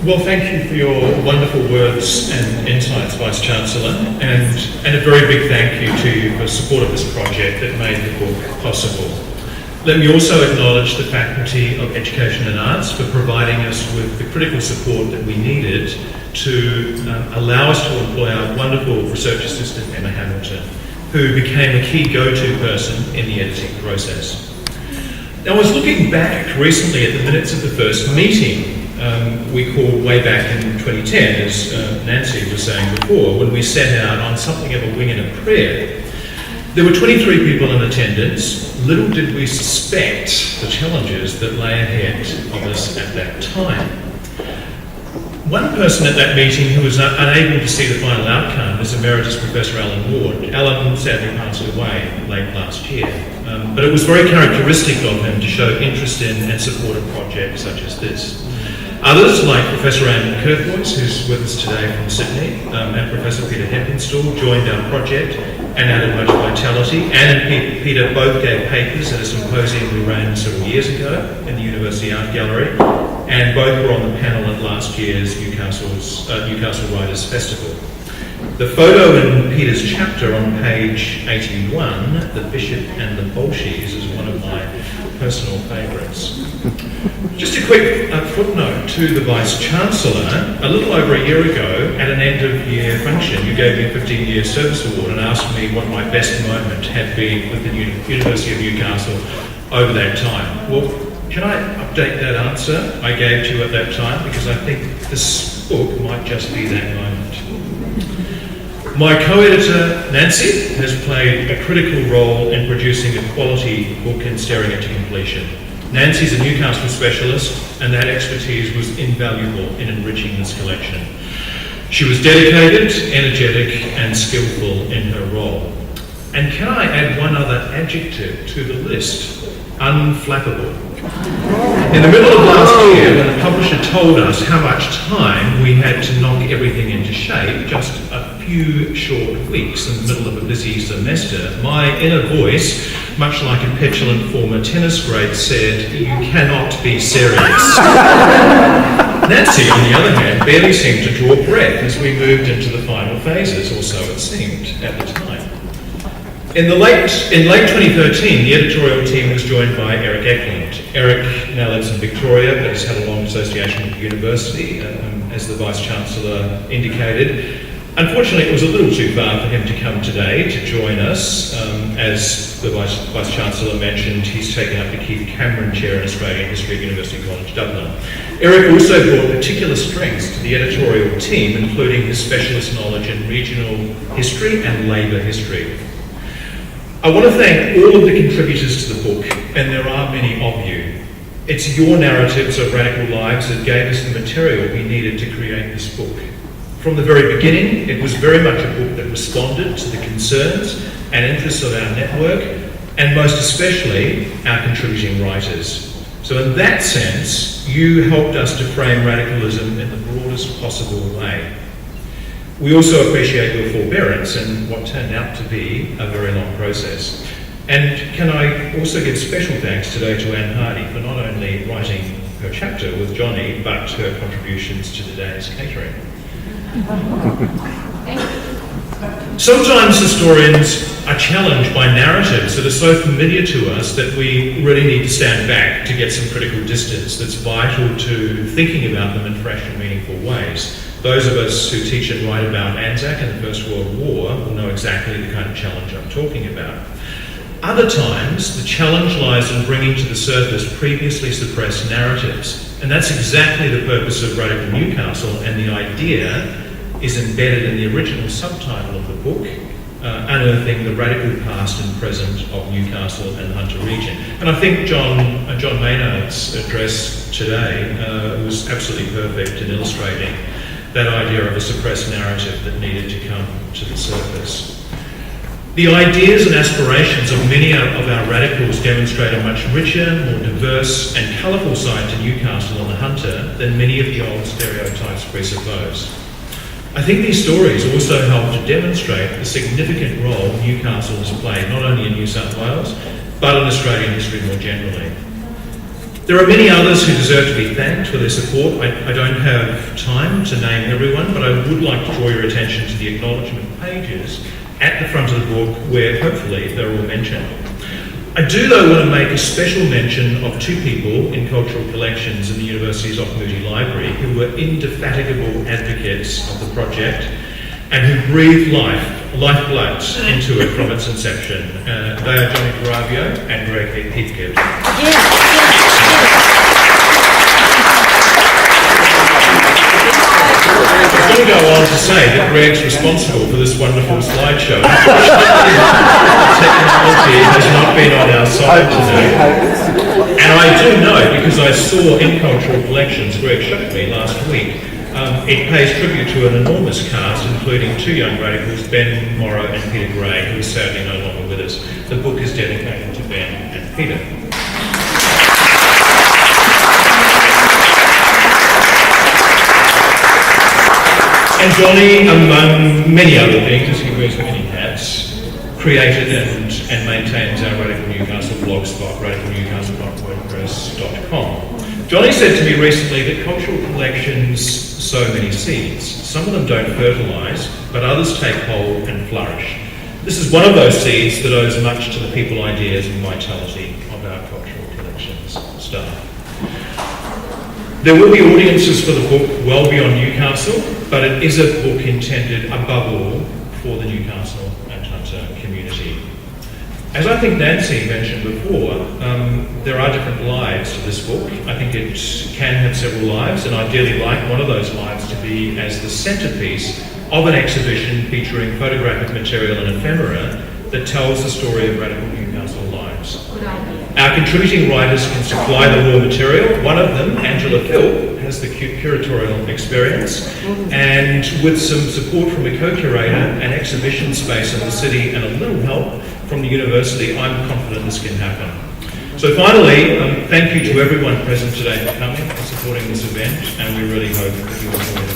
Well, thank you for your wonderful words and insights, Vice-Chancellor, and a very big thank you to you for support of this project that made the book possible. Let me also acknowledge the Faculty of Education and Arts for providing us with the critical support that we needed to allow us to employ our wonderful research assistant, Emma Hamilton, who became a key go-to person in the editing process. Now, I was looking back recently at the minutes of the first meeting we called way back in 2010, as Nancy was saying before, when we set out on something of a wing and a prayer. There were 23 people in attendance. Little did we suspect the challenges that lay ahead of us at that time. One person at that meeting who was unable to see the final outcome was Emeritus Professor Alan Ward. Alan sadly passed away late last year, but it was very characteristic of him to show interest in and support a project such as this. Others, like Professor Anne Kirkwood, who's with us today from Sydney, and Professor Peter Heppenstall, joined our project and added much vitality. Anne and Peter both gave papers at a symposium we ran several years ago in the University Art Gallery, and both were on the panel at last year's Newcastle Writers Festival. The photo in Peter's chapter on page 81, The Bishop and the Bolshies, is one of my personal favourites. Just a quick footnote to the Vice-Chancellor. A little over a year ago, at an end-of-year function, you gave me a 15-year service award and asked me what my best moment had been with the University of Newcastle over that time. Well, can I update that answer I gave to you at that time? Because I think this book might just be that moment. My co-editor, Nancy, has played a critical role in producing a quality book and steering it to completion. Nancy's a Newcastle specialist, and that expertise was invaluable in enriching this collection. She was dedicated, energetic, and skillful in her role. And can I add one other adjective to the list? Unflappable. In the middle of last year, when the publisher told us how much time we had to knock everything into shape, just a few short weeks in the middle of a busy semester, my inner voice, much like a petulant former tennis great, said, "You cannot be serious." Nancy, on the other hand, barely seemed to draw breath as we moved into the final phases, or so it seemed at the time. In late 2013, the editorial team was joined by Eric Eklund. Eric now lives in Victoria, but has had a long association with the university, as the Vice-Chancellor indicated. Unfortunately, it was a little too far for him to come today to join us. As the Vice-Chancellor mentioned, he's taken up the Keith Cameron Chair in Australian History at University College Dublin. Eric also brought particular strengths to the editorial team, including his specialist knowledge in regional history and labour history. I want to thank all of the contributors to the book, and there are many of you. It's your narratives of radical lives that gave us the material we needed to create this book. From the very beginning, it was very much a book that responded to the concerns and interests of our network, and most especially our contributing writers. So in that sense, you helped us to frame radicalism in the broadest possible way. We also appreciate your forbearance in what turned out to be a very long process. And can I also give special thanks today to Anne Hardy for not only writing her chapter with Johnny, but her contributions to today's catering. Sometimes historians are challenged by narratives that are so familiar to us that we really need to stand back to get some critical distance that's vital to thinking about them in fresh and meaningful ways. Those of us who teach and write about Anzac and the First World War will know exactly the kind of challenge I'm talking about. Other times, the challenge lies in bringing to the surface previously suppressed narratives, and that's exactly the purpose of Radical Newcastle, and the idea is embedded in the original subtitle of the book, Unearthing the Radical Past and Present of Newcastle and the Hunter Region. And I think John Maynard's address today was absolutely perfect in illustrating that idea of a suppressed narrative that needed to come to the surface. The ideas and aspirations of many of our radicals demonstrate a much richer, more diverse and colourful side to Newcastle and the Hunter than many of the old stereotypes presuppose. I think these stories also help to demonstrate the significant role Newcastle has played not only in New South Wales, but in Australian history more generally. There are many others who deserve to be thanked for their support. I don't have time to name everyone, but I would like to draw your attention to the acknowledgement pages at the front of the book where hopefully they're all mentioned. I do though want to make a special mention of two people in cultural collections in the University's Moody Library who were indefatigable advocates of the project and who breathed lifeblood into it from its inception. They are Johnny Caravio and Greg Heathcote. I'm going to go on to say that Greg's responsible for this wonderful slideshow. Technology has not been on our side today. And I do know, because I saw in cultural collections, Greg showed me last week, it pays tribute to an enormous cast, including two young radicals, Ben Morrow and Peter Gray, who is sadly no longer with us. The book is dedicated to Ben and Peter. And Johnny, among many other things, as he wears many hats, created and maintains our Radical Newcastle blog spot, radicalnewcastle.wordpress.com. Johnny said to me recently that cultural collections sow many seeds. Some of them don't fertilise, but others take hold and flourish. This is one of those seeds that owes much to the people, ideas and vitality of our cultural collections staff. There will be audiences for the book well beyond Newcastle, but it is a book intended above all for the Newcastle and Hunter community. As I think Nancy mentioned before, there are different lives to this book. I think it can have several lives, and ideally like one of those lives to be as the centrepiece of an exhibition featuring photographic material and ephemera that tells the story of Radical Newcastle lives. Our contributing writers can supply the raw material. One of them, Angela Phil, has the curatorial experience, and with some support from a co-curator, an exhibition space in the city, and a little help from the university, I'm confident this can happen. So finally, thank you to everyone present today for coming and supporting this event, and we really hope that you enjoy it.